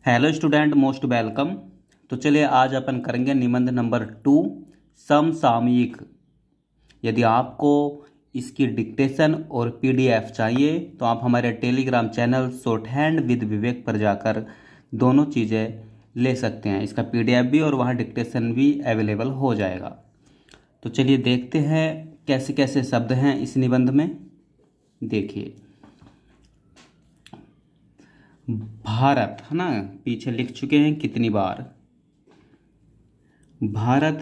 Hello student, most welcome. तो चलिए आज अपन करेंगे निबंध नंबर 2, समसामयिक। यदि आपको इसकी डिक्टेशन और पीडीएफ चाहिए तो आप हमारे Telegram channel shorthand with Vivek पर जाकर दोनों चीज़ें ले सकते हैं। इसका पीडीएफ भी और वहाँ डिक्टेशन भी अवेलेबल हो जाएगा। तो चलिए देखते हैं कैसे कैसे शब्द हैं इस निबंध में। देखिए, भारत है ना, पीछे लिख चुके हैं कितनी बार। भारत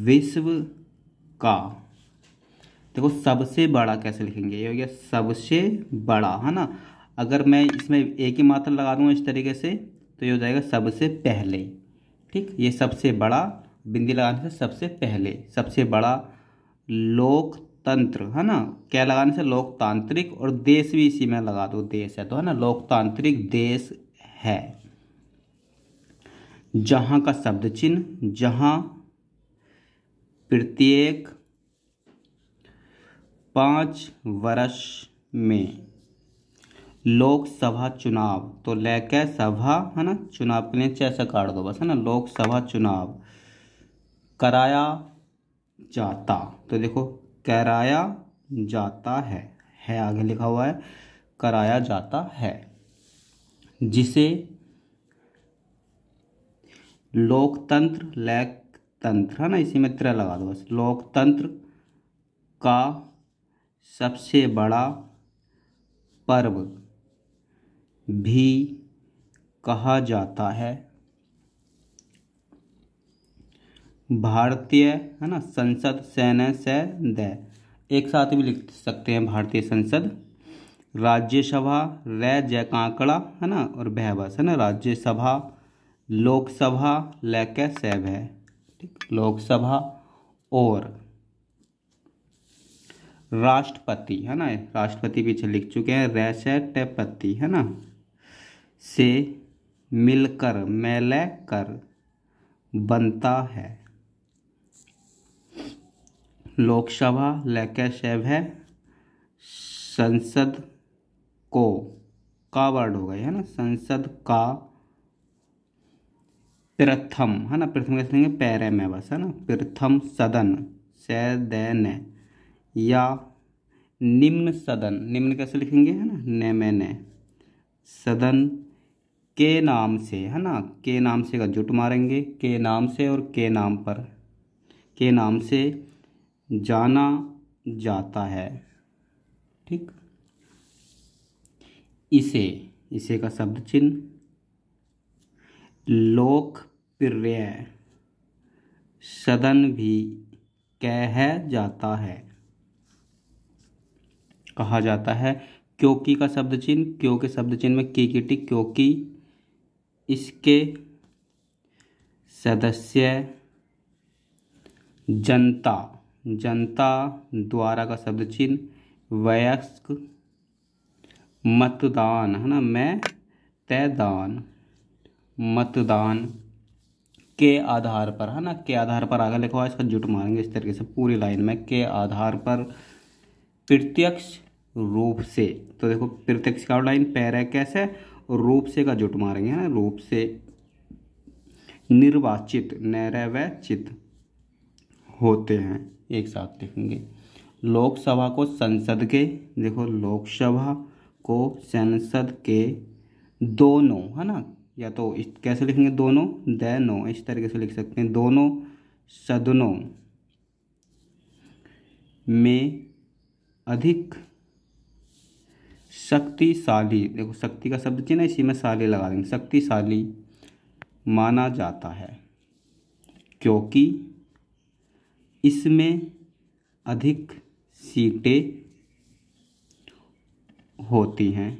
विश्व का, देखो सबसे बड़ा कैसे लिखेंगे, ये हो गया सबसे बड़ा है ना। अगर मैं इसमें एक ही मात्रा लगा दूंगा इस तरीके से तो ये हो जाएगा सबसे पहले। ठीक, ये सबसे बड़ा बिंदी लगाने से सबसे पहले, सबसे बड़ा लोकतंत्र है ना, क्या लगाने से लोकतांत्रिक, और देश भी इसी में लगा दो, देश है तो है ना, लोकतांत्रिक देश है। जहां का शब्द चिन्ह, जहां प्रत्येक 5 वर्ष में लोकसभा चुनाव, तो लेके सभा है ना, चुनाव के लिए ऐसा काट दो बस है ना, लोकसभा चुनाव कराया जाता। तो देखो कराया जाता है आगे लिखा हुआ है, कराया जाता है, जिसे लोकतंत्र तंत्र है ना, इसी में त्र लगा दो बस, लोकतंत्र का सबसे बड़ा पर्व भी कहा जाता है। भारतीय है ना संसद, सैन्य से द, एक साथ भी लिख सकते हैं भारतीय संसद। राज्यसभा, रै जय कांकड़ा है ना, और भय बस है ना, राज्यसभा। लोकसभा लेके सैब है, ठीक, लोकसभा। और राष्ट्रपति है ना, राष्ट्रपति पीछे लिख चुके हैं, राष्ट्रपति है ना, से मिलकर मेले कर बनता है। लोकसभा लेके सैब है, संसद को, का वर्ड हो गया है ना, संसद का प्रथम है ना, प्रथम कैसे लिखेंगे, पैरे में बस है ना, प्रथम सदन सैदन, या निम्न सदन, निम्न कैसे लिखेंगे है ना, ने में ने, सदन के नाम से है ना, के नाम से का जुट मारेंगे, के नाम से और के नाम पर, के नाम से जाना जाता है। ठीक, इसे का शब्द चिन्ह लोकप्रिय सदन भी कहा जाता है, कहा जाता है। क्योंकि का शब्द चिन्ह, क्यों के शब्द चिन्ह में की टिक, क्योंकि इसके सदस्य जनता, जनता द्वारा का शब्द चिन्ह वयस्क मतदान है ना, मैं तय दान, मतदान के आधार पर है ना, के आधार पर आगे लिखा हुआ, इसका जुट मारेंगे इस तरीके से पूरी लाइन में, के आधार पर प्रत्यक्ष रूप से। तो देखो प्रत्यक्ष का लाइन पैर है कैसे, और रूप से का जुट मारेंगे है ना, रूप से निर्वाचित, नैरवैचित होते हैं, एक साथ लिखेंगे। लोकसभा को संसद के, देखो लोकसभा को संसद के दोनों है ना, या तो कैसे लिखेंगे, दोनों दोनों इस तरीके से लिख सकते हैं, दोनों सदनों में अधिक शक्तिशाली, देखो शक्ति का शब्द चिन्ह इसी में शाली लगा देंगे, शक्तिशाली माना जाता है, क्योंकि इसमें अधिक सीटें होती हैं।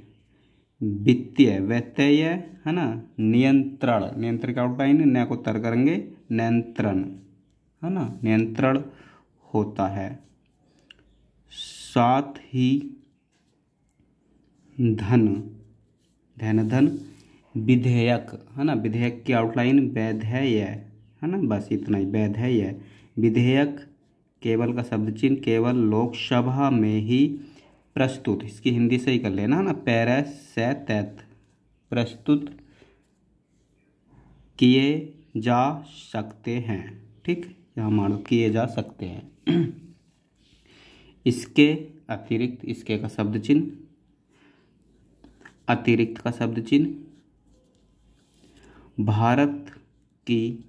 वित्तीय व्यत्यय है ना, नियंत्रण, नियंत्रण का आउटलाइन न को तर करेंगे, नियंत्रण है ना, नियंत्रण होता है। साथ ही धन, धन विधेयक है ना, विधेयक की आउटलाइन वैधेय है ना, बस इतना ही, वैधेय विधेयक, केवल का शब्द चिन्ह केवल लोकसभा में ही प्रस्तुत, इसकी हिंदी से ही कर लेना है ना, पैरा से तैत प्रस्तुत किए जा सकते हैं। ठीक, यहाँ मान लो किए जा सकते हैं। इसके अतिरिक्त, इसके का शब्द चिन्ह, अतिरिक्त का शब्द चिन्ह, भारत की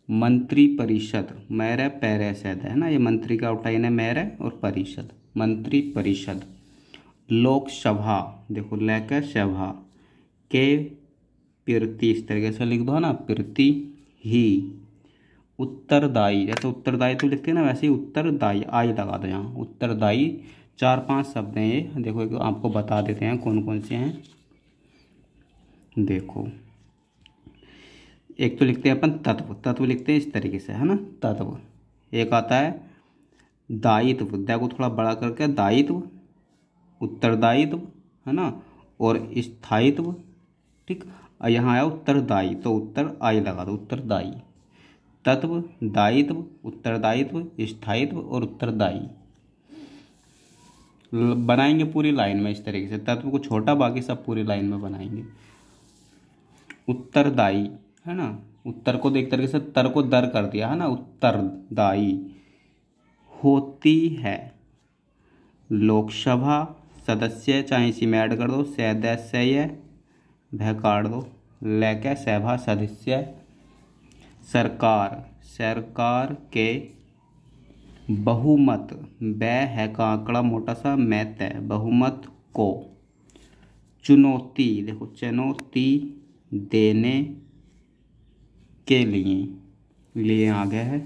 मंत्रिपरिषद, मेरे पैरेसद है ना, ये मंत्री का आउटलाइन है मेरे, और परिषद मंत्रिपरिषद, लोकसभा, देखो लेकर सभा के प्रति, इस तरीके से लिख दो है ना, प्रति ही उत्तरदायी, जैसे उत्तरदायी तो लिखते हैं ना, वैसे ही उत्तरदायी आई लगा दो यहाँ, उत्तरदायी। 4-5 शब्द हैं ये, देखो एक आपको बता देते हैं कौन कौन से हैं। देखो एक तो लिखते हैं अपन तत्व, तत्व लिखते हैं इस तरीके से है ना, तत्व। एक आता है दायित्व, दा को थोड़ा बड़ा करके दायित्व, उत्तरदायित्व है ना, और स्थायित्व। ठीक, और यहाँ आया उत्तरदायी, तो उत्तर आई लगा दो, उत्तरदायी। तत्व, दायित्व, उत्तरदायित्व, स्थायित्व और उत्तरदायी। बनाएंगे पूरी लाइन में इस तरीके से, तत्व को छोटा, बाकी सब पूरी लाइन में बनाएंगे। उत्तरदायी है ना, उत्तर को एक तरीके से तर को दर कर दिया है ना, उत्तरदायी होती है लोकसभा सदस्य, चाहे इसी में ऐड कर दो, सदस्य भय काट दो, लेके सभा सदस्य, सरकार, सरकार के बहुमत, बै है का आंकड़ा मोटा सा, मैं तय, बहुमत को, चुनौती, देखो चुनौती देने के लिए आ गया है।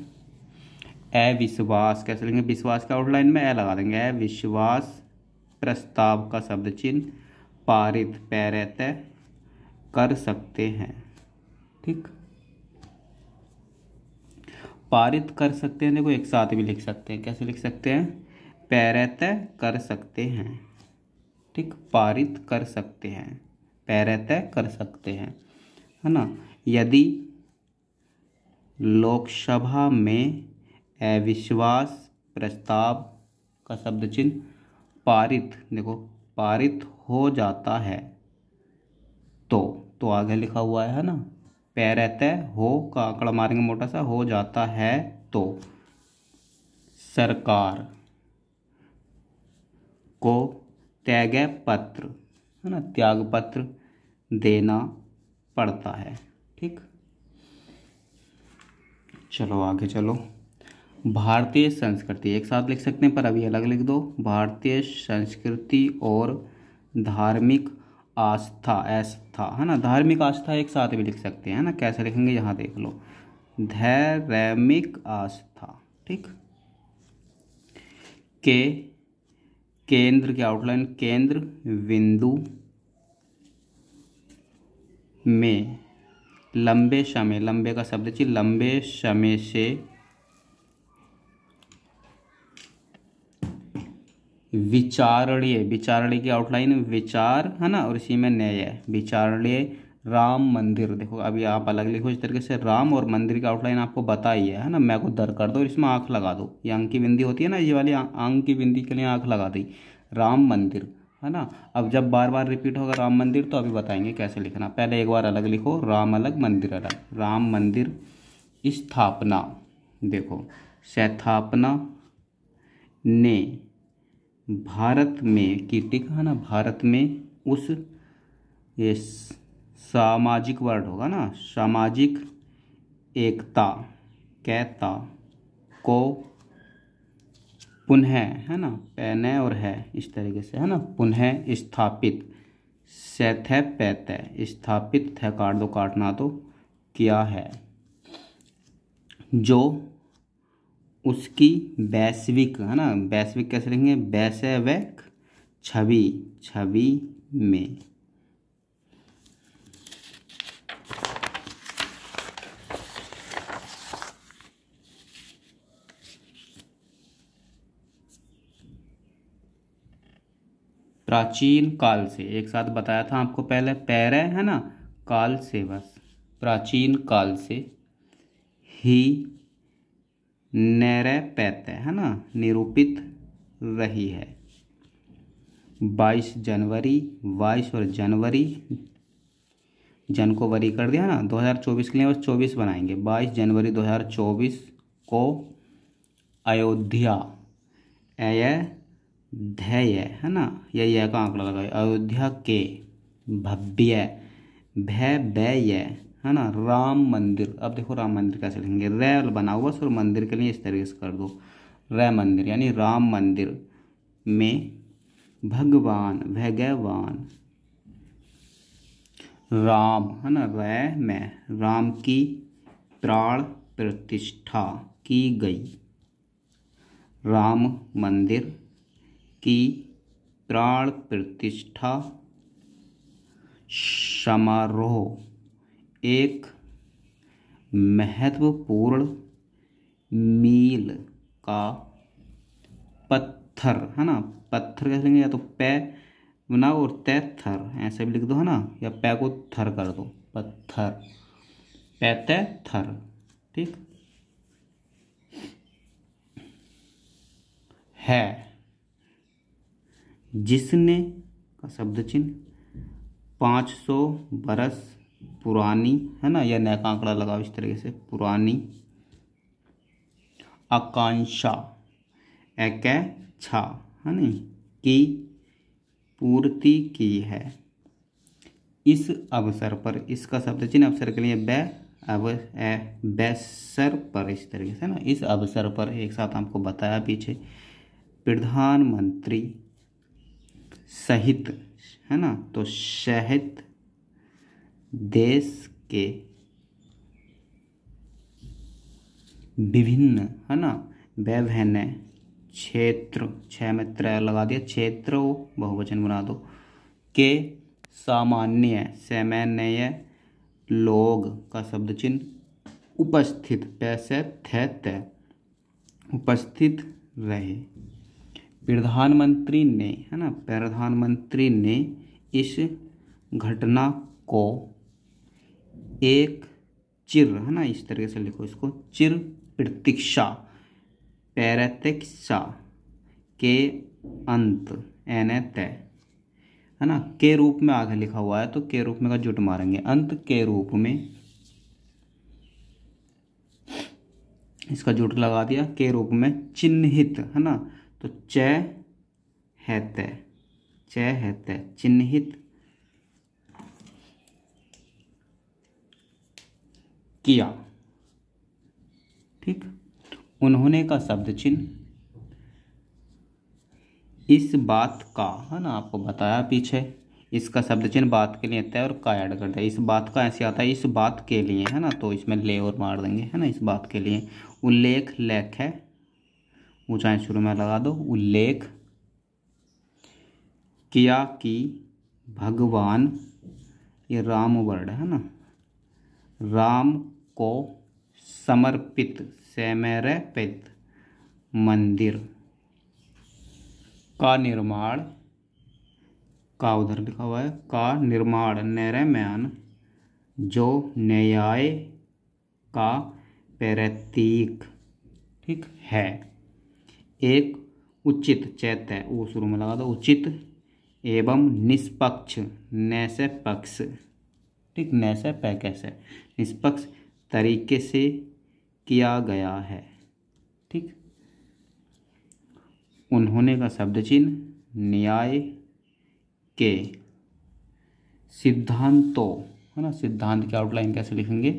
अविश्वास कैसे लेंगे, विश्वास का आउटलाइन में ए लगा देंगे, अविश्वास प्रस्ताव का शब्द चिन्ह, पारित, पैरेत कर सकते हैं। ठीक, पारित कर सकते हैं, देखो एक साथ भी लिख सकते हैं, कैसे लिख सकते हैं, पैरेत कर सकते हैं। ठीक, पारित कर सकते हैं, पैरेत कर सकते हैं है ना। यदि लोकसभा में अविश्वास प्रस्ताव का शब्द चिन्ह पारित, देखो पारित हो जाता है, तो आगे लिखा हुआ है ना, पैरेत हो का आंकड़ा मारेंगे मोटा सा, हो जाता है तो सरकार को त्याग पत्र है ना, त्याग पत्र देना पड़ता है। ठीक, चलो आगे चलो। भारतीय संस्कृति एक साथ लिख सकते हैं, पर अभी अलग लिख दो। भारतीय संस्कृति और धार्मिक आस्था, आस्था है ना, धार्मिक आस्था एक साथ भी लिख सकते हैं ना, कैसे लिखेंगे यहाँ देख लो, धार्मिक आस्था। ठीक, के केंद्र के आउटलाइन, केंद्र बिंदु में लंबे समय, लंबे का शब्द चाहिए, लंबे समय से विचारणीय, विचारणीय की आउटलाइन विचार है ना, और इसी में न्याय, विचारणीय राम मंदिर। देखो अभी आप अलग लिखो इस तरीके से, राम और मंदिर की आउटलाइन आपको बता ही है ना, मैं को दर कर दो और इसमें आंख लगा दो, ये आंख की बिंदी होती है ना, ये वाली आंख की बिंदी के लिए आंख लगा दी, राम मंदिर है ना। अब जब बार बार रिपीट होगा राम मंदिर, तो अभी बताएंगे कैसे लिखना, पहले एक बार अलग लिखो, राम अलग मंदिर अलग। राम मंदिर स्थापना, देखो स्थापना ने भारत में की, टिक है ना, भारत में उस, ये सामाजिक वर्ड होगा ना, सामाजिक एकता, कहता को पुनः है ना, पैने और है इस तरीके से है ना, पुनः स्थापित, सैथै पैतै, स्थापित थे काट दो, काटना तो किया है, जो उसकी वैश्विक है ना, वैश्विक कैसे लिखेंगे, वैश्विक छवि, छवि में प्राचीन काल से, एक साथ बताया था आपको पहले, पैरे है ना, काल से, बस प्राचीन काल से ही नैरे पैते है ना, निरूपित रही है। 22 जनवरी, 22 और जनवरी जन को वरी कर दिया ना, 2024 के लिए बस 24 बनाएंगे। 22 जनवरी 2024 को अयोध्या, अयोध्या है ना, यह का आंकड़ा लगाए, अयोध्या के भव्य भव्य है ना राम मंदिर। अब देखो राम मंदिर कैसे लिखेंगे, रै बनाओ बस, और मंदिर के लिए इस तरीके से कर दो, रै मंदिर यानी राम मंदिर में भगवान राम है ना, रै में राम की प्राण प्रतिष्ठा की गई, राम मंदिर की प्राण प्रतिष्ठा समारोह एक महत्वपूर्ण मील का पत्थर है ना, पत्थर कैसे लेंगे, या तो पै बनाओ और तै थर ऐसे भी लिख दो है ना, या पै को थर कर दो, पत्थर पै तै थर। ठीक है, जिसने का शब्द चिन्ह 500 बरस पुरानी है ना, या नया का आंकड़ा लगाओ इस तरीके से, पुरानी आकांक्षा छा है ना की पूर्ति की है। इस अवसर पर, इसका शब्द चिन्ह अवसर के लिए बेसर पर इस तरीके से ना, इस अवसर पर एक साथ आपको बताया पीछे, प्रधानमंत्री सहित है ना, तो सहित देश के विभिन्न है ना विभिन्न क्षेत्र, छह में त्रय लगा दिया, क्षेत्र बहुवचन बना दो, के सामान्य लोग का शब्द चिन्ह उपस्थित, पैसे थे उपस्थित रहे। प्रधानमंत्री ने है ना, प्रधानमंत्री ने इस घटना को एक चिर है ना, इस तरीके से लिखो इसको, चिर प्रतीक्षा प्रतीक्षा के अंत तय है ना, के रूप में आगे लिखा हुआ है तो के रूप में का जुट मारेंगे, अंत के रूप में इसका जुट लगा दिया, के रूप में चिन्हित है ना, तो च है तय चिन्हित किया। ठीक, उन्होंने का शब्द चिन्ह इस बात का है ना, आपको बताया पीछे, इसका शब्द चिन्ह बात के लिए आता है और का ऐड करता है, इस बात का ऐसे आता है, इस बात के लिए है ना, तो इसमें ले और मार देंगे है ना, इस बात के लिए। उल्लेख लेख है, ऊंचाई शुरू में लगा दो, उल्लेख किया कि भगवान, ये राम वर्ड है ना, राम को समर्पित मंदिर का निर्माण, का उधर लिखा हुआ है, का निर्माण नैरम्यान जो न्याय का प्रतीक ठीक है, एक उचित चैत्य वो शुरू में लगा दो, उचित एवं निष्पक्ष नैसे पक्ष ठीक, नैसे पैकेसे निष्पक्ष तरीके से किया गया है। ठीक, उन्होंने का शब्द चिन्ह न्याय के सिद्धांतों है ना, सिद्धांत की आउटलाइन कैसे लिखेंगे,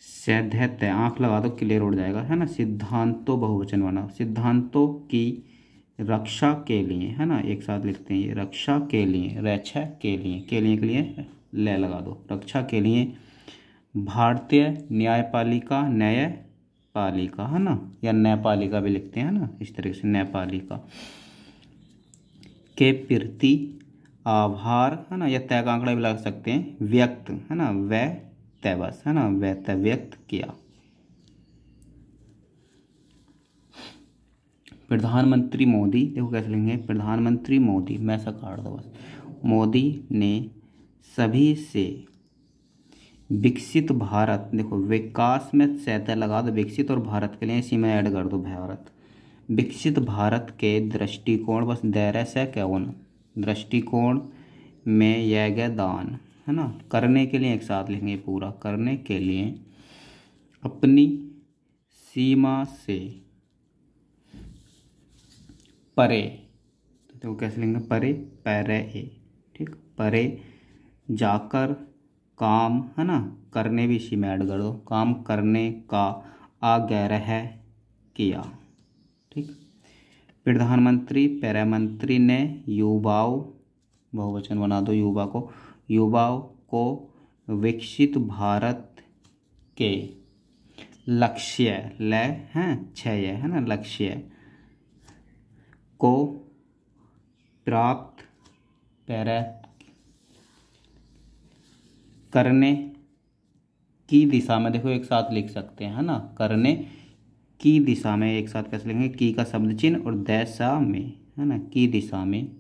सैद्यत्य आंख लगा दो क्लियर उड़ जाएगा है ना, सिद्धांतों बहुवचन बना, सिद्धांतों की रक्षा के लिए है ना, एक साथ लिखते हैं ये, रक्षा के लिए, रक्षा के लिए ले लगा दो, रक्षा के लिए भारतीय न्यायपालिका न्यायपालिका है ना, या न्यायपालिका भी लिखते हैं ना इस तरीके से, न्यायपालिका के प्रति आभार है ना, या तय का आंकड़ा भी लगा सकते हैं, व्यक्त है ना, वह तय बस है ना, वह तय व्यक्त किया। प्रधानमंत्री मोदी, देखो कैसे लिखेंगे, प्रधानमंत्री मोदी, मैं ऐसा काट दो बस, मोदी ने सभी से विकसित भारत, देखो विकास में सैते लगा दो, विकसित और भारत के लिए इसी में ऐड कर दो भारत, विकसित भारत के दृष्टिकोण बस दायरा से क्या होना, दृष्टिकोण में योगदान है ना, करने के लिए एक साथ लिखेंगे पूरा, करने के लिए अपनी सीमा से परे, तो कैसे लिखेंगे, परे, परे, ठीक, परे जाकर काम, है ना, करने भी इसी में ऐड कर दो, काम करने का आग्रह किया, ठीक। प्रधानमंत्री पैरामंत्री ने युवाओं, बहुवचन बना दो युवा को, युवाओं को विकसित भारत के लक्ष्य छय है ना, लक्ष्य को प्राप्त करने की दिशा में, देखो एक साथ लिख सकते हैं, है ना, करने की दिशा में एक साथ कैसे लिखेंगे, की का शब्द चिन्ह और दिशा में, है ना, की दिशा में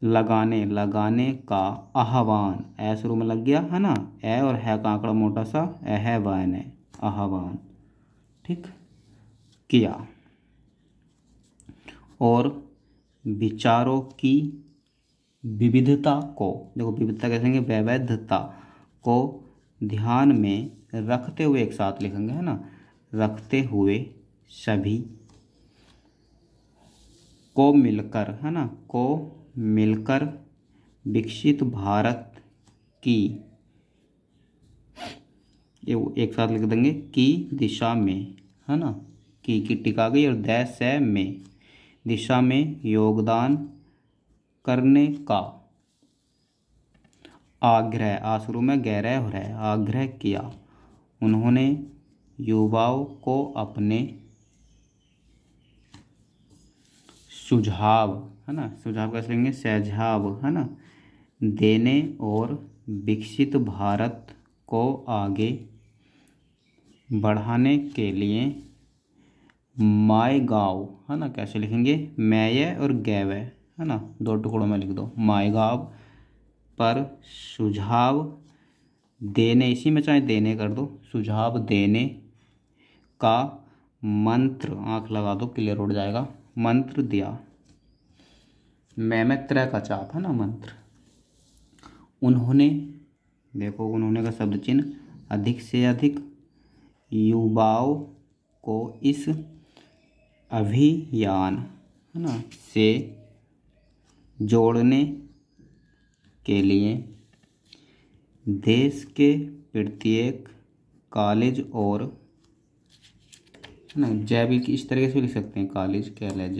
लगाने का आह्वान, ए शुरू में लग गया, है ना, ए और है का आंकड़ा मोटा सा, आह्वान है, आह्वान, ठीक, किया। और विचारों की विविधता को, देखो विविधता कैसे लिखेंगे, वैविध्यता को ध्यान में रखते हुए एक साथ लिखेंगे, है ना, रखते हुए सभी को मिलकर, है ना, को मिलकर विकसित भारत की, ये एक साथ लिख देंगे, की दिशा में, है ना, की टिका गई और दिशा में, दिशा में योगदान करने का आग्रह, आ शुरू में गहरा हो रहा है, आग्रह किया। उन्होंने युवाओं को अपने सुझाव, है ना, सुझाव कैसे लेंगे, सुझाव, है ना, देने और विकसित भारत को आगे बढ़ाने के लिए माय गाँव, है ना, कैसे लिखेंगे, मैं और गैव, है ना, दो टुकड़ों में लिख दो, माय गाँव पर सुझाव देने, इसी में चाहे देने कर दो, सुझाव देने का मंत्र, आंख लगा दो क्लियर हो जाएगा, मंत्र दिया, में त्रय का चाप, है ना, मंत्र। उन्होंने, देखो उन्होंने का शब्द चिन्ह, अधिक से अधिक युवाओं को इस अभियान, है ना, से जोड़ने के लिए देश के प्रत्येक कॉलेज और, है ना, जैविक इस तरीके से लिख सकते हैं, कॉलेज कॉलेज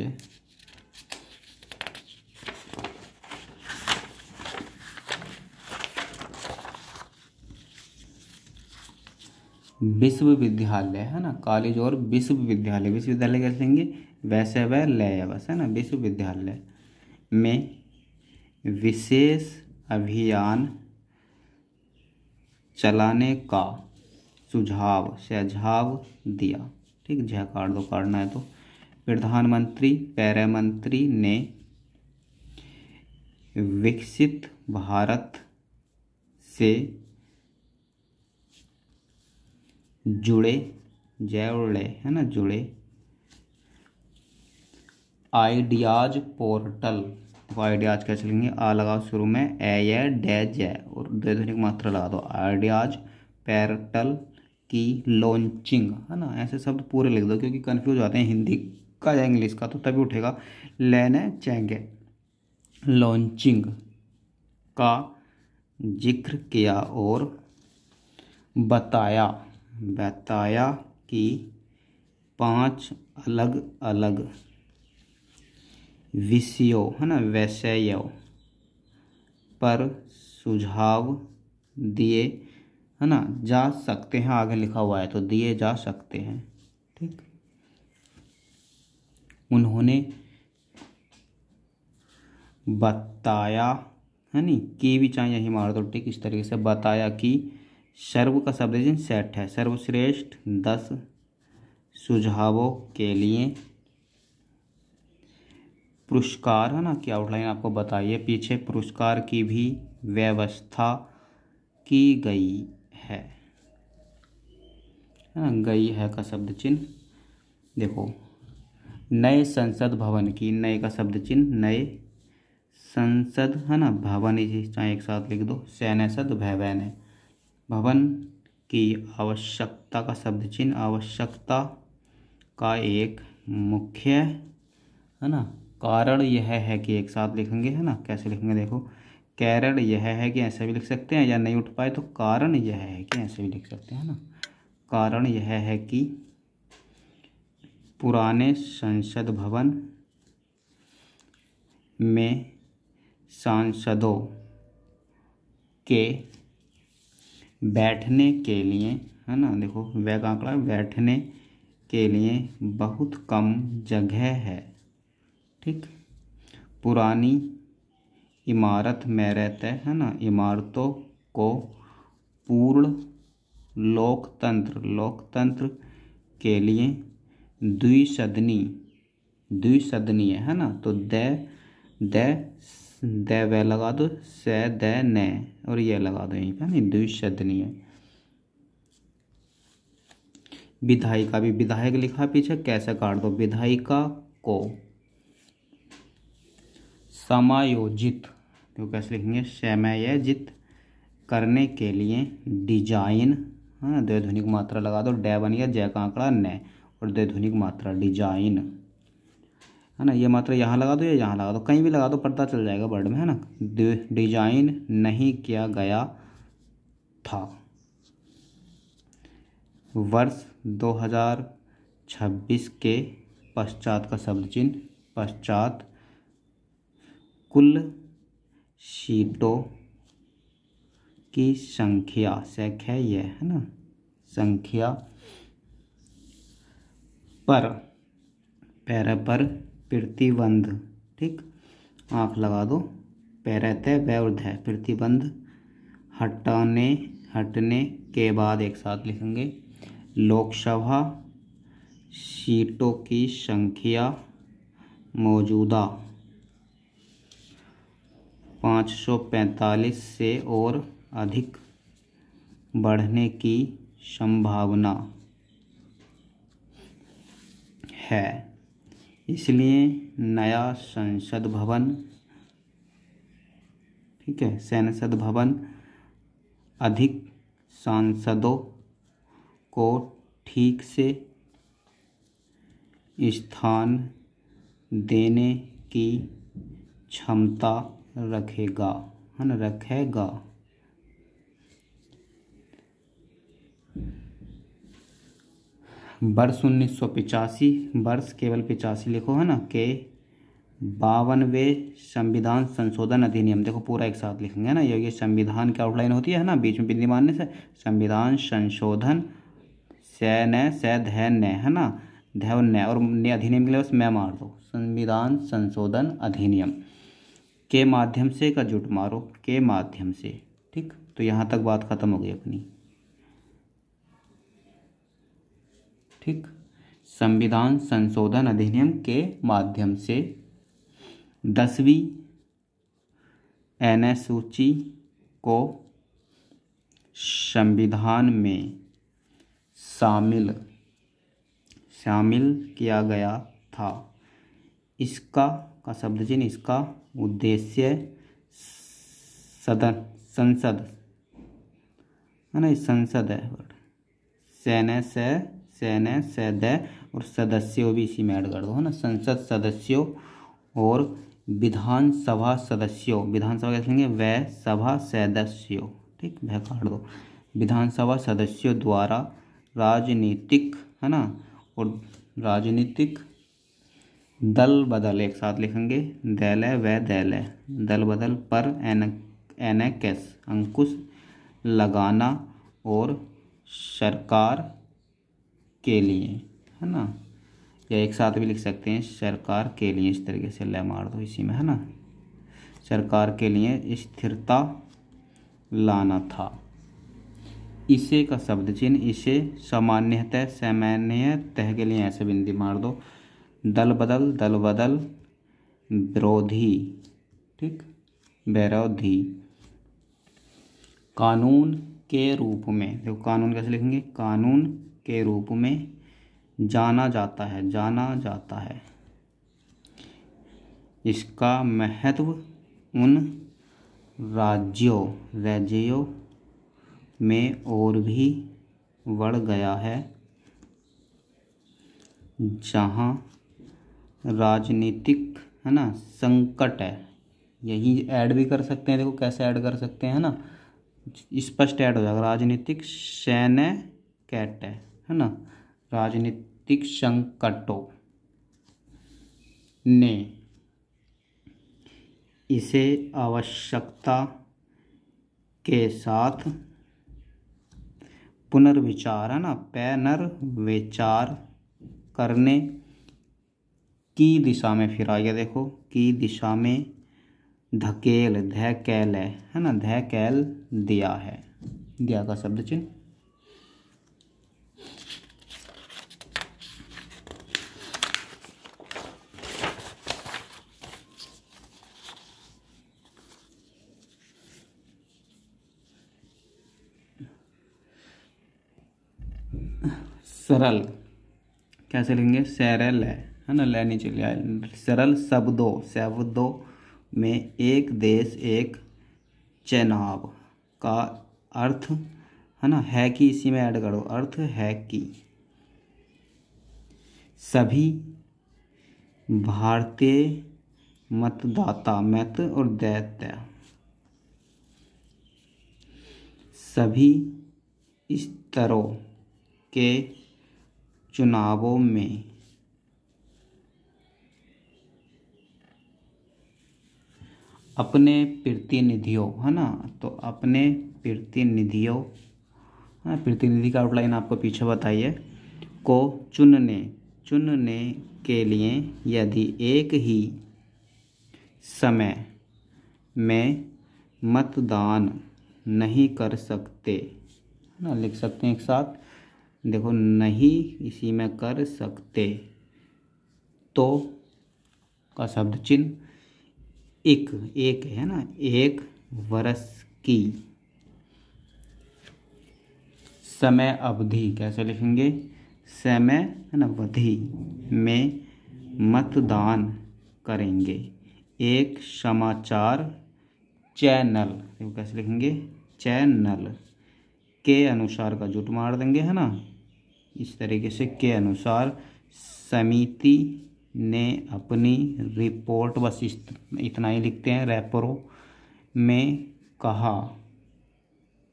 विश्वविद्यालय, है ना, कॉलेज और विश्वविद्यालय, विश्वविद्यालय कैसे लेंगे, वैसे वह लय बस, है ना, विश्वविद्यालय में विशेष अभियान चलाने का सुझाव दिया, ठीक, जय काट दो, काटना है तो। प्रधानमंत्री पैरामंत्री ने विकसित भारत से जुड़े, जय और लय, है ना, जुड़े आइडियाज पोर्टल, आइडियाज कैसे लिखेंगे, आ लगाओ शुरू में, ए डैज है और दैनिक मात्रा लगा दो, आइडियाज पोर्टल की लॉन्चिंग, है ना, ऐसे शब्द पूरे लिख दो क्योंकि कंफ्यूज होते हैं हिंदी का या इंग्लिश का, तो तभी उठेगा, लेने चाहेंगे, लॉन्चिंग का जिक्र किया और बताया कि 5 अलग अलग विषयों, है ना, विषयों पर सुझाव दिए, है ना, जा सकते हैं, आगे लिखा हुआ है तो दिए जा सकते हैं, ठीक। उन्होंने बताया, है नी, की भी चाहे यही मार दो, ठीक, इस तरीके से बताया कि सर्व का शब्द सेट है, सर्वश्रेष्ठ 10 सुझावों के लिए पुरस्कार, है ना, की आउटलाइन आपको बताइए, पीछे पुरस्कार की भी व्यवस्था की गई है ना, गई है का शब्द चिन्ह, देखो नए संसद भवन की, नए का शब्द चिन्ह, नए संसद है ना, भवन, इसी चाहे एक साथ लिख दो, सैनसद भवन है। भवन की आवश्यकता का शब्द चिन्ह, आवश्यकता का एक मुख्य है ना कारण यह है कि, एक साथ लिखेंगे है ना, कैसे लिखेंगे देखो, कारण यह है कि ऐसे भी लिख सकते हैं, या नहीं उठ पाए तो कारण यह है कि ऐसे भी लिख सकते हैं ना। कारण यह है कि पुराने संसद भवन में सांसदों के बैठने के लिए है ना, देखो वह का आंकड़ा, बैठने के लिए बहुत कम जगह है। ठीक, पुरानी इमारत में रहते है ना, इमारतों को पूर्ण लोकतंत्र के लिए द्विसदनीय है ना, तो द व लगा दो, से द न, और ये लगा दो यहीं पे, नहीं द्विसदनीय। विधायिका भी, विधायक लिखा पीछे, कैसे काट दो, विधायिका को समायोजित, तो कैसे लिखेंगे, समायोजित करने के लिए डिजाइन, हाँ द्विध्वनिक मात्रा लगा दो, डे बन गया, जय का आंकड़ा न, और द्विध्वनिक मात्रा डिजाइन है ना, ये मात्रा यहाँ लगा दो या यहाँ लगा दो, कहीं भी लगा दो, पता चल जाएगा वर्ड में है ना। डिजाइन नहीं किया गया था। वर्ष 2026 के पश्चात का शब्द चिन्ह, पश्चात कुल सीटों की संख्या ये है ना, संख्या पर पैरा पर प्रतिबंध, ठीक, आँख लगा दो, पैरते व और ध, प्रतिबंध हटने के बाद, एक साथ लिखेंगे, लोकसभा सीटों की संख्या मौजूदा 545 से और अधिक बढ़ने की संभावना है, इसलिए नया संसद भवन, ठीक है, संसद भवन अधिक सांसदों को ठीक से स्थान देने की क्षमता रखेगा, है ना, रखेगा। वर्ष 1985, वर्ष केवल 85 लिखो है ना, के 52वें संविधान संशोधन अधिनियम, देखो पूरा एक साथ लिखेंगे ना, ये संविधान की आउटलाइन होती है ना, बीच में बिंदी मारने से, संविधान संशोधन से न है ना, ध न, और अधिनियम के लिए बस मैं मार दो, संविधान संशोधन अधिनियम के माध्यम से का जुट मारो, के माध्यम से। ठीक, तो यहाँ तक बात खत्म हो गई अपनी। ठीक, संविधान संशोधन अधिनियम के माध्यम से 10वीं अनुसूची को संविधान में शामिल किया गया था। इसका का शब्द चिन्ह, इसका उद्देश्य संसद है ना, संसद है, से द, और सदस्यों भी इसी में ऐड कर दो है ना, संसद सदस्यों और विधानसभा सदस्यों, विधानसभा कैसे लेंगे, वह सभा सदस्यों, ठीक, वह काट दो, विधानसभा सदस्यों द्वारा राजनीतिक है ना, और राजनीतिक दल बदल, एक साथ लिखेंगे, दल बदल पर अंकुश लगाना, और सरकार के लिए है ना, या एक साथ भी लिख सकते हैं, सरकार के लिए, इस तरीके से ले मार दो इसी में है ना, सरकार के लिए स्थिरता लाना था। इसे का शब्द चिन्ह, इसे सामान्यतः के लिए ऐसे बिंदी मार दो, दल बदल विरोधी, ठीक, विरोधी, कानून के रूप में, देखो कानून कैसे लिखेंगे, कानून के रूप में जाना जाता है, इसका महत्व उन राज्यों में और भी बढ़ गया है जहाँ राजनीतिक है ना संकट है। यही ऐड भी कर सकते हैं, देखो कैसे ऐड कर सकते हैं, है ना, स्पष्ट ऐड हो जाएगा। राजनीतिक सैन्य कैट है ना, राजनीतिक संकटों ने इसे आवश्यकता के साथ पुनर्विचार है ना, पुनर्विचार करने की दिशा में फिरा। ये देखो की दिशा में धकेल है ना, धकेल दिया है, दिया का शब्द चिन्ह। सरल कैसे लिखेंगे, सरल है ना, ले नीचे ले आए। सरल शब्दों में एक देश एक चुनाव का अर्थ है ना, है कि इसी में ऐड करो, अर्थ है कि सभी भारतीय मतदाता मत और दैत्य सभी स्तरों के चुनावों में अपने प्रतिनिधियों है ना, तो अपने प्रतिनिधियों, हाँ प्रतिनिधि का आउटलाइन आपको पीछे बताइए, को चुनने के लिए यदि एक ही समय में मतदान नहीं कर सकते है ना, लिख सकते हैं एक साथ, देखो नहीं इसी में कर सकते तो का शब्द चिन्ह एक है ना, एक वर्ष की समय अवधि कैसे लिखेंगे, समय है ना अवधि में मतदान करेंगे। एक समाचार चैनल, देखो कैसे लिखेंगे, चैनल के अनुसार का जुट मार देंगे है ना, इस तरीके से के अनुसार समिति ने अपनी रिपोर्ट, बस इतना ही लिखते हैं, रेपरो में कहा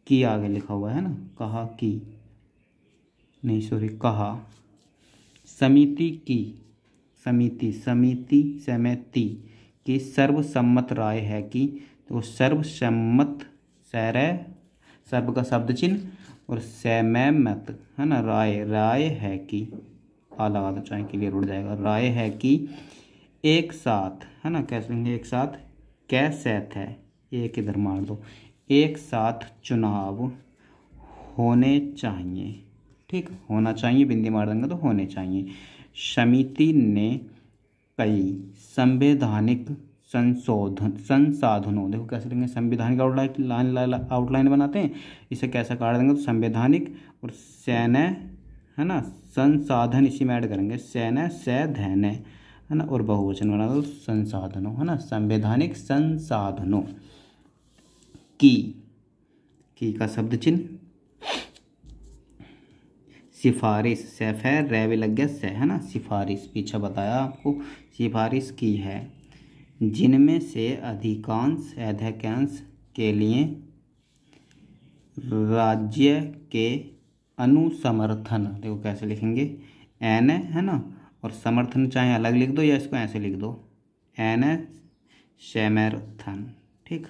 कि, आगे लिखा हुआ है ना, कहा कि नहीं सॉरी कहा समिति की सर्वसम्मत राय है कि, तो सर्वसम्मत सर्व का शब्द चिन्ह और सहमत है ना, राय है कि, लगा दो चाहे क्लियर उड़ जाएगा, राय है कि एक साथ है ना, कैसे लेंगे एक साथ, कैसे है एक इधर मार दो, एक साथ चुनाव होने चाहिए, ठीक होना चाहिए, बिंदी मार देंगे तो होने चाहिए। समिति ने कई संवैधानिक संसाधनों, देखो कैसे लेंगे, संवैधानिक आउटलाइन बनाते हैं, इसे कैसा काट देंगे तो संवैधानिक और सैन्य है ना, संसाधन इसी में ऐड करेंगे, सैन्य सैधैन्य है ना, और बहुवचन बना दो संसाधनों है ना, संवैधानिक संसाधनों की का शब्द चिन्ह सिफारिश, सैफ है रे भी लग गया से है ना, सिफारिश पीछे बताया आपको, सिफारिश की है, जिनमें से अधिकांश के लिए राज्य के अनुसमर्थन, देखो कैसे लिखेंगे, एन है ना, और समर्थन चाहे अलग लिख दो या इसको ऐसे लिख दो, एन समर्थन, ठीक,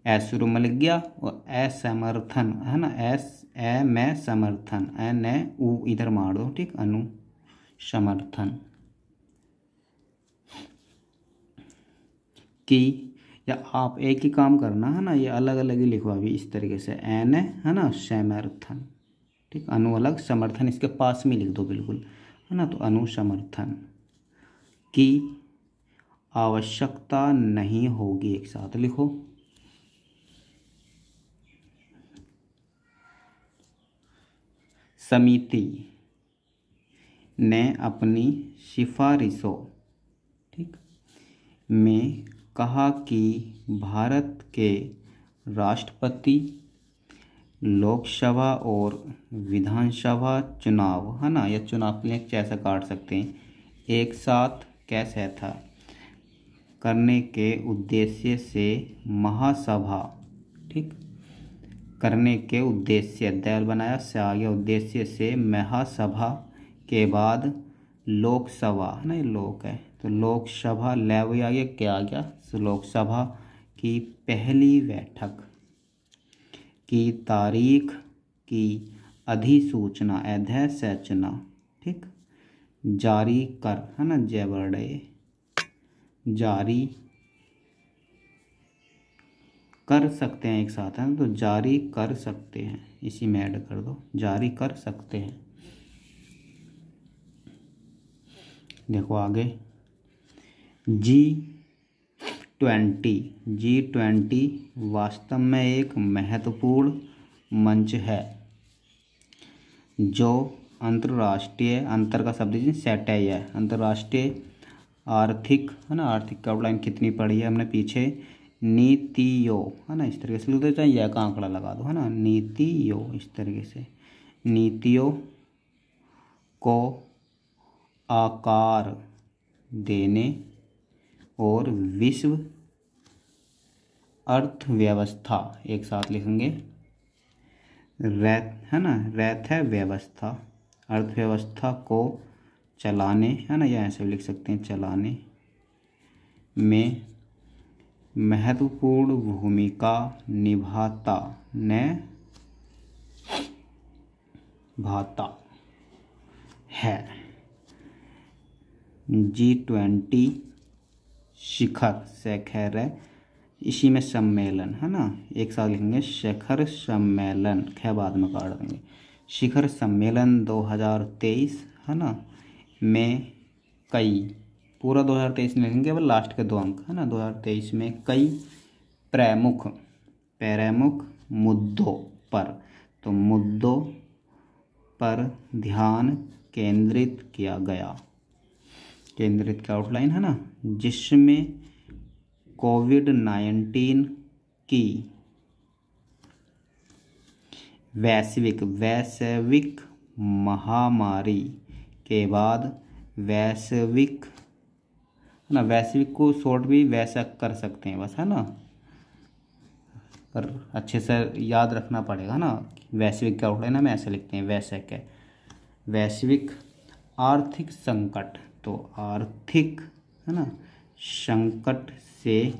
एस शुरू में लिख गया, और असमर्थन है ना, में समर्थन, एन उ इधर मार दो, ठीक, अनुसमर्थन की, या आप एक ही काम करना है ना, ये अलग अलग ही लिखो अभी इस तरीके से, एन है ना समर्थन, ठीक, अनु अलग समर्थन इसके पास में लिख दो बिल्कुल है ना, तो अनुसमर्थन की आवश्यकता नहीं होगी, एक साथ लिखो। समिति ने अपनी सिफारिशों, ठीक, में कहा कि भारत के राष्ट्रपति, लोकसभा और विधानसभा चुनाव, है ना, या चुनाव के लिए कैसे काट सकते हैं, एक साथ कैसे था करने के उद्देश्य से महासभा, ठीक, करने के उद्देश्य, दैल बनाया से आ गया, उद्देश्य से महासभा के बाद लोकसभा, है ना, ये लोक है तो लोकसभा लैब आ गया, क्या आ गया, तो लोकसभा की पहली बैठक की तारीख की अधिसूचना, अधिसूचना, ठीक, जारी कर, है ना, जयवर्डे, जारी कर सकते हैं, एक साथ है तो जारी कर सकते हैं, इसी में ऐड कर दो, जारी कर सकते हैं। देखो आगे G20 वास्तव में एक महत्वपूर्ण मंच है जो अंतर्राष्ट्रीय, अंतर का शब्द सेट है, अंतर्राष्ट्रीय आर्थिक, है ना, आर्थिक का आउटलाइन कितनी पढ़ी है हमने पीछे, नीतियों, है ना, इस तरीके से लिख देते हैं, यह का आंकड़ा लगा दो, है ना, नीतियों, इस तरीके से नीतियों को आकार देने और विश्व अर्थव्यवस्था, एक साथ लिखेंगे, है ना, रैथ है व्यवस्था, अर्थव्यवस्था को चलाने, है ना, या ऐसे लिख सकते हैं, चलाने में महत्वपूर्ण भूमिका भाता है। G20 शिखर है, इसी में सम्मेलन, है ना, एक साथ लिखेंगे, शिखर सम्मेलन, ख बाद में काट देंगे, शिखर सम्मेलन 2023, है ना, में कई, पूरा 2023 में लिखेंगे, केवल लास्ट के 2 अंक, है ना, 2023 में कई प्रमुख मुद्दों पर, तो मुद्दों पर ध्यान केंद्रित किया गया, केंद्रित का आउटलाइन, है ना, जिसमें कोविड-19 की वैश्विक महामारी के बाद वैश्विक, है ना, वैश्विक को शॉर्ट भी वैसा कर सकते हैं बस, है ना, पर अच्छे से याद रखना पड़ेगा ना, वैश्विक का आउटलाइन हम ऐसे लिखते हैं, वैश्विक है, वैश्विक आर्थिक संकट, तो आर्थिक, है ना, संकट से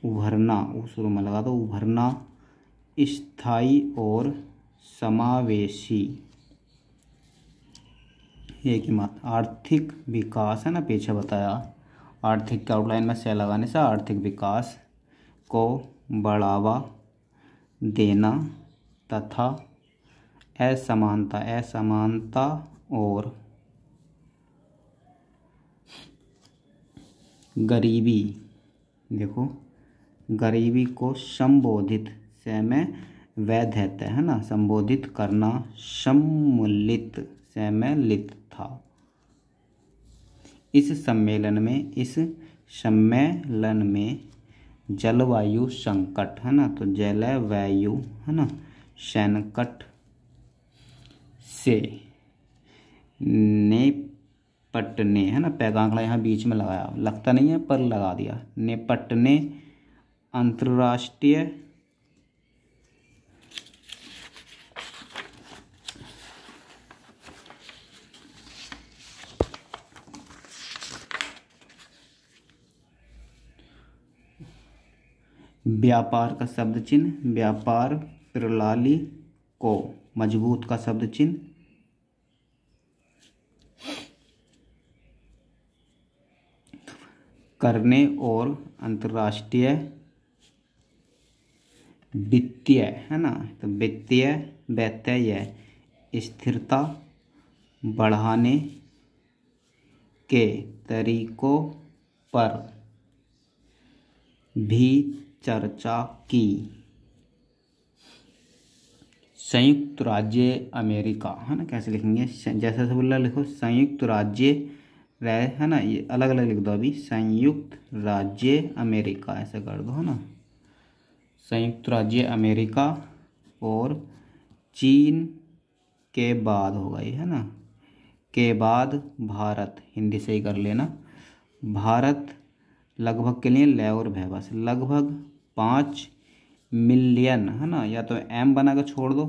उभरना, शुरू में लगा दो, उभरना स्थायी और समावेशी, एक ही बात, आर्थिक विकास, है ना, पीछे बताया, आर्थिक के आउटलाइन में से लगाने से आर्थिक विकास को बढ़ावा देना तथा असमानता और गरीबी, देखो गरीबी को संबोधित से में वैधता, है ना, संबोधित करना, सम्मिलित से में लित था। इस सम्मेलन में जलवायु संकट, है ना, तो जलवायु, है ना, संकट से निपटने, है ना, पैगांकड़ा यहाँ बीच में लगाया, लगता नहीं है पर लगा दिया, निपटने अंतर्राष्ट्रीय व्यापार का शब्द चिन्ह, व्यापार प्रणाली को मजबूत का शब्द चिन्ह, करने और अंतर्राष्ट्रीय वित्तीय, है ना, तो वित्तीय स्थिरता बढ़ाने के तरीकों पर भी चर्चा की। संयुक्त राज्य अमेरिका, है ना, कैसे लिखेंगे, जैसे बोला लिखो, संयुक्त राज्य है ना, ये अलग अलग लिख दो अभी, संयुक्त राज्य अमेरिका ऐसे कर दो, है ना, संयुक्त राज्य अमेरिका, और चीन के बाद होगा ये, है ना, के बाद भारत, हिंदी से ही कर लेना, भारत लगभग के लिए ले और भय बस, लगभग 5 मिलियन, है ना, या तो एम बना कर छोड़ दो,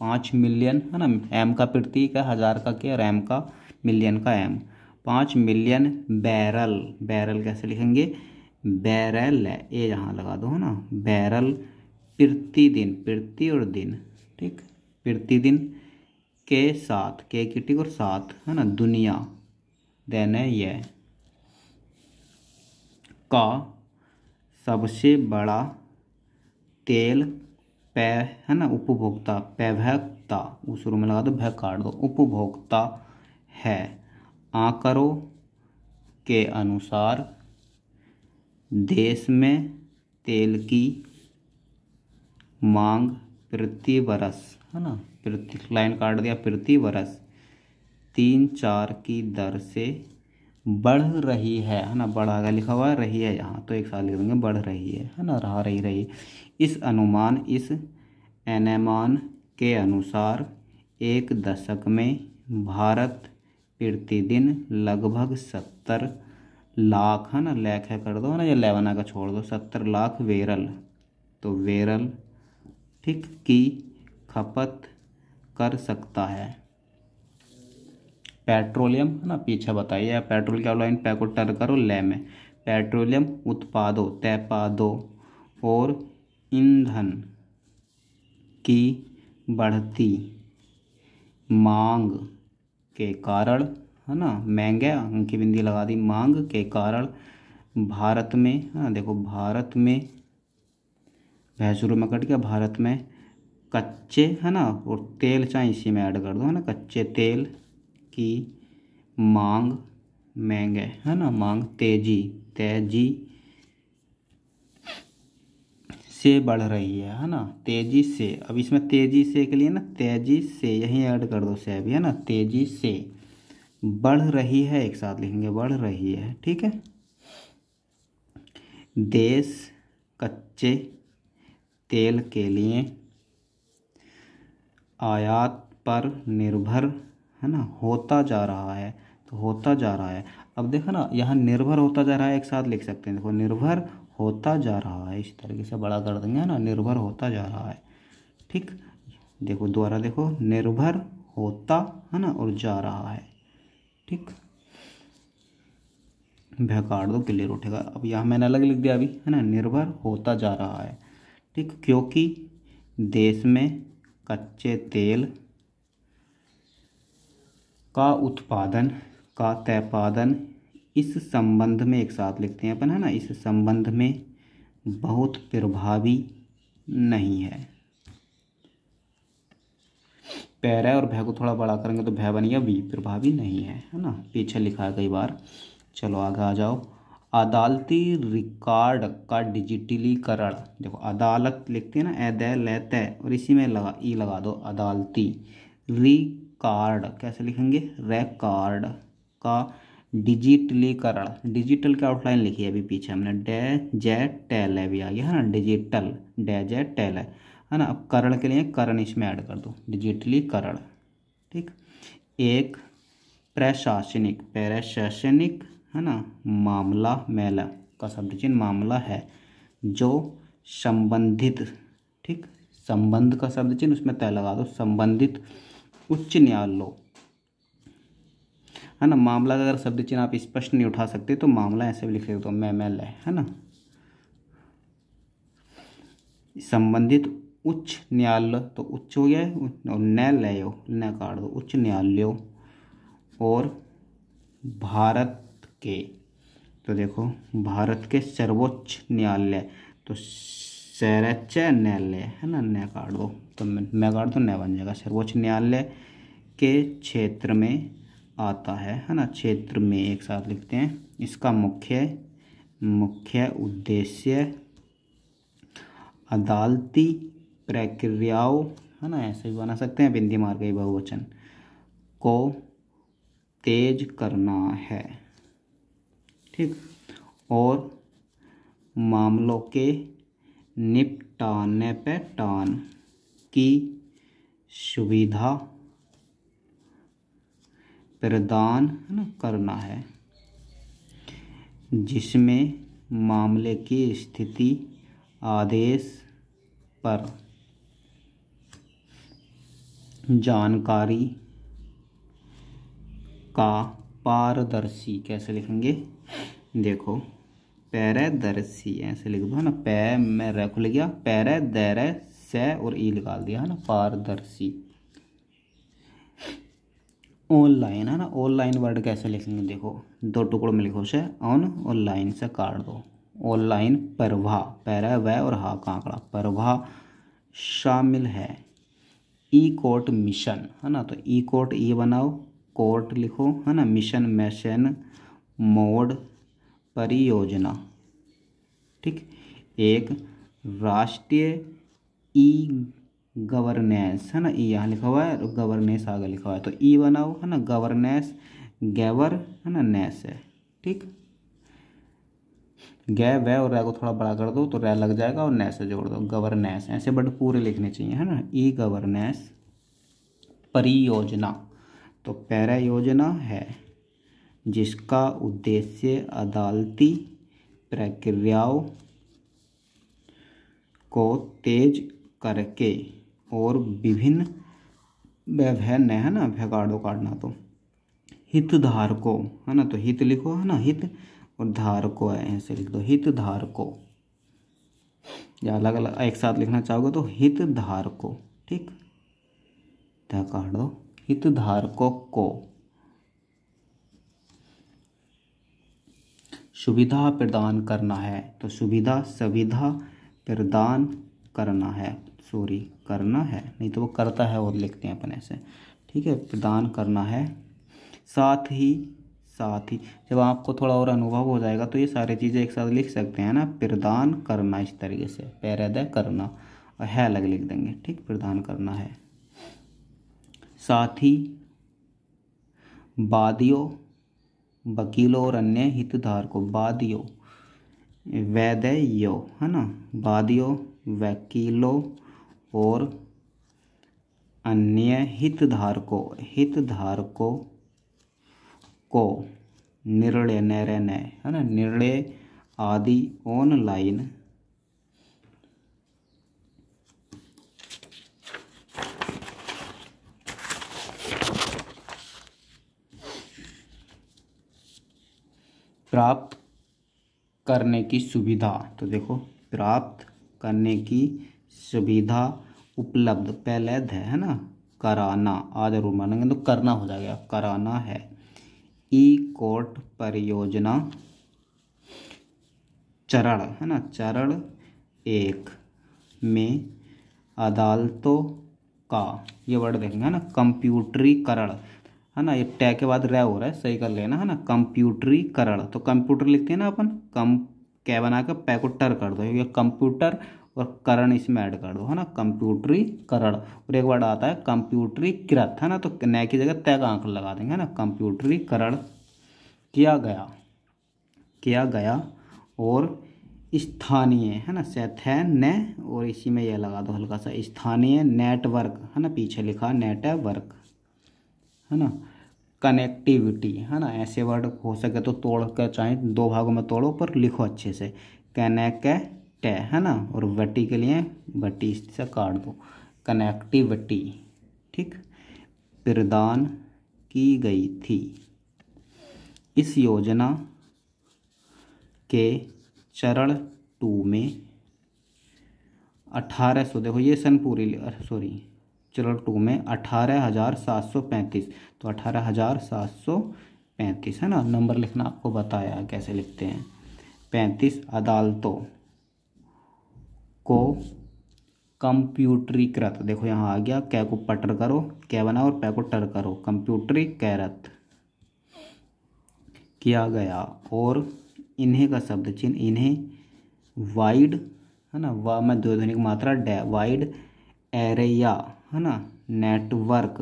5 मिलियन, है ना, एम का प्रतीक है, हजार का के, और एम का मिलियन का एम, 5 मिलियन बैरल, बैरल कैसे लिखेंगे, बैरल है, ये यहाँ लगा दो, है ना, बैरल प्रतिदिन, प्रति और दिन, ठीक, प्रतिदिन के साथ, के की टिक और साथ, है ना, दुनिया देन है यह का सबसे बड़ा तेल पै, है ना, उपभोक्ता, पैभक्ता, उस शुरू में लगा दो, भय काट दो, उपभोक्ता है, आंकड़ों के अनुसार देश में तेल की मांग प्रति वर्ष, है ना, प्रति लाइन काट दिया, प्रति वर्ष 3-4 की दर से बढ़ रही है ना, बढ़ा लिखा हुआ है, रही है यहाँ तो एक साल लिख देंगे, बढ़ रही है ना, रहा रही, इस अनुमान के अनुसार एक दशक में भारत प्रतिदिन लगभग 70 लाख, है ना, लाख है कर दो, है ना, या लेवना का छोड़ दो, 70 लाख बैरल, तो बैरल ठीक की खपत कर सकता है। पेट्रोलियम, है ना, पीछे बताइए, पेट्रोल क्या लाइन, पै को टर करो, ले में, पेट्रोलियम उत्पादों, तैपादों और ईंधन की बढ़ती मांग के कारण, है ना, महंगे अंक की बिंदी लगा दी, मांग के कारण भारत में, है ना, देखो भारत में भैंस शुरू में कट गया, भारत में कच्चे, है ना, और तेल चाहे इसी में ऐड कर दो, है ना, कच्चे तेल की मांग महंगे, है ना, मांग तेजी से बढ़ रही है ना, तेजी से, अब इसमें तेजी से के लिए ना, तेजी से यहीं ऐड कर दो से भी, है ना, तेजी से बढ़ रही है, एक साथ लिखेंगे, बढ़ रही है, ठीक है, देश कच्चे तेल के लिए आयात पर निर्भर, है ना, होता जा रहा है, तो होता जा रहा है, अब देखो ना, यहाँ निर्भर होता जा रहा है, एक साथ लिख सकते हैं, देखो निर्भर होता जा रहा है, इस तरीके से बड़ा कर देंगे, है ना, निर्भर होता जा रहा है, ठीक, देखो दोबारा देखो, निर्भर होता, है ना, और जा रहा है, ठीक, भय काट दो, क्लियर उठेगा, अब यहाँ मैंने अलग लिख दिया अभी, है ना, निर्भर होता जा रहा है, ठीक, क्योंकि देश में कच्चे तेल का उत्पादन का तैपादन इस संबंध में, एक साथ लिखते हैं अपन, है ना, इस संबंध में बहुत प्रभावी नहीं है, पैरा और भय को थोड़ा बड़ा करेंगे तो भय बन गया वी, प्रभावी नहीं है ना, पीछे लिखा है कई बार, चलो आगे आ जाओ, अदालती रिकॉर्ड का डिजिटलीकरण, देखो अदालत लिखते हैं ना, अदय लेते, और इसी में लगा ई लगा दो, अदालती रिकॉर्ड कैसे लिखेंगे, रिकॉर्ड का डिजिटलीकरण, डिजिटल की आउटलाइन लिखी है अभी पीछे हमने, डेजेटल है, भी आ गया, है ना, डिजिटल डेजेटल है ना, अब करण के लिए करण इसमें ऐड कर दो, डिजिटलीकरण, ठीक, एक प्रशासनिक है ना, मामला, मेला का शब्द चिन्ह मामला है, जो संबंधित, ठीक, संबंध का शब्द चिन्ह उसमें तय लगा दो, संबंधित उच्च न्यायालय, है ना, मामला का अगर शब्द चिन्ह आप स्पष्ट नहीं उठा सकते तो मामला ऐसे भी लिख सकते हो, मेल है ना, संबंधित उच्च न्यायालय, तो उच्च हो गया, और न्यायालय न काट दो, उच्च न्यायालयों और भारत के, तो देखो भारत के सर्वोच्च न्यायालय, तो सर्वोच्च न्यायालय, है ना, न काट दो, तो मैं काट दो, न बन जाएगा, सर्वोच्च न्यायालय के क्षेत्र में आता है ना, क्षेत्र में एक साथ लिखते हैं, इसका मुख्य उद्देश्य अदालती प्रक्रियाओं, है ना, ऐसे भी बना सकते हैं, बिंदी मार के बहुवचन को तेज करना है, ठीक। और मामलों के निपटाने पे टान की सुविधा प्रदान है ना करना है, जिसमें मामले की स्थिति आदेश पर जानकारी का पारदर्शी, कैसे लिखेंगे देखो, पारदर्शी ऐसे लिख दो है ना, पै में रख लिख गया, पैरे दैरे से और ई निकाल दिया है ना, पारदर्शी। ऑनलाइन है ना, ऑनलाइन वर्ड कैसे लिखेंगे देखो, दो टुकड़ों में लिखो से ऑन और लाइन से काट दो। ऑनलाइन प्रवाह, पैरा वह और हा का आंकड़ा, प्रवाह शामिल है। ई कोर्ट मिशन है ना, तो ई कोर्ट ई बनाओ, कोर्ट लिखो है ना, मिशन मिशन मोड परियोजना। ठीक। एक राष्ट्रीय ई गवर्नेंस है ना, ई यहाँ लिखा हुआ है और गवर्नेंस आगे लिखा हुआ है, तो ई बनाओ है ना, गवर्नेंस गैवर है ना, नेस है। ठीक। गै वह और रै को थोड़ा बड़ा कर दो तो रै लग जाएगा और नेस से जोड़ दो, गवर्नेंस ऐसे बट पूरे लिखने चाहिए है ना। ई गवर्नेंस परियोजना, तो पैरा योजना है जिसका उद्देश्य अदालती प्रक्रियाओं को तेज करके और विभिन्न व्यवहार है ना, भगाड़ो काटना, तो हितधारकों है ना, तो हित लिखो है ना, हित और धारकों है ऐसे लिख दो, हितधारकों, या अलग अलग एक साथ लिखना चाहोगे तो हितधारकों। ठीक, क्या काट दो, हितधारकों को सुविधा प्रदान करना है, तो सुविधा प्रदान करना है, सॉरी करना है नहीं तो वो करता है और लिखते हैं अपन ऐसे। ठीक है, प्रदान करना है। साथ ही जब आपको थोड़ा और अनुभव हो जाएगा तो ये सारी चीज़ें एक साथ लिख सकते हैं ना, प्रदान करना इस तरीके से, पैरद करना और है अलग लिख देंगे। ठीक, प्रदान करना है। साथ ही वादियों, वकीलों और अन्य हितधारकों, वादियों वैदेयो है ना, वादियों वकीलों और अन्य हितधारकों को निर्णय है ना, निर्णय आदि ऑनलाइन प्राप्त करने की सुविधा, तो देखो प्राप्त करने की सुविधा उपलब्ध, पहले है ना, कराना आज जरूर मानेंगे तो करना हो जाएगा, कराना है। ई कोर्ट परियोजना चरण है ना, चरण 1 में अदालतों का, ये वर्ड देखेंगे है ना, कंप्यूटरीकरण है ना, ये टै के बाद रै हो रहा है, सही कर लेना है ना, कंप्यूटरीकरण, तो कंप्यूटर लिखते हैं ना अपन, कम कै बना के पै को टर कर दो, ये कंप्यूटर और करण इसमें ऐड कर दो है ना, कंप्यूटरीकरण। और एक वर्ड आता है कंप्यूटरीकृत है ना, तो नए की जगह तय का आंकड़ा लगा देंगे है ना, कंप्यूटरीकरण किया गया और स्थानीय है ना, ने और इसी में यह लगा दो हल्का सा, स्थानीय नेटवर्क है ना, पीछे लिखा नेटवर्क है ना, कनेक्टिविटी है ना, ऐसे वर्ड हो सके तो तोड़ कर चाहे 2 भागों में तोड़ो पर लिखो अच्छे से, कनेक्ट है ना, और वटी के लिए वटी से काट दो, कनेक्टिविटी। ठीक, प्रदान की गई थी। इस योजना के चरण 2 में 1800, देखो ये सन पूरी, सॉरी चरण 2 में 18,735, तो 18,735 है ना, नंबर लिखना आपको बताया कैसे लिखते हैं। 35 अदालतों को कंप्यूटरीकृत, देखो यहाँ आ गया, कै को पटर करो, कै बना और पै को टर करो, कंप्यूटरीकृत किया गया और इन्हें का शब्द चिन्ह, इन्हें वाइड है ना, वा में दो ध्वनि की मात्रा डै, वाइड एरिया है ना, नेटवर्क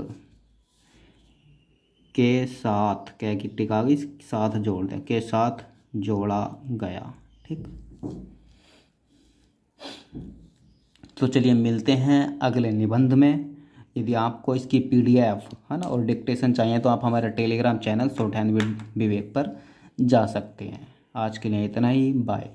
के साथ, क्या की टिका गई साथ जोड़ दें, के साथ जोड़ा गया। ठीक, तो चलिए मिलते हैं अगले निबंध में। यदि आपको इसकी PDF है ना और डिक्टेशन चाहिए तो आप हमारे Telegram channel shorthand with Vivek पर जा सकते हैं। आज के लिए इतना ही, बाय।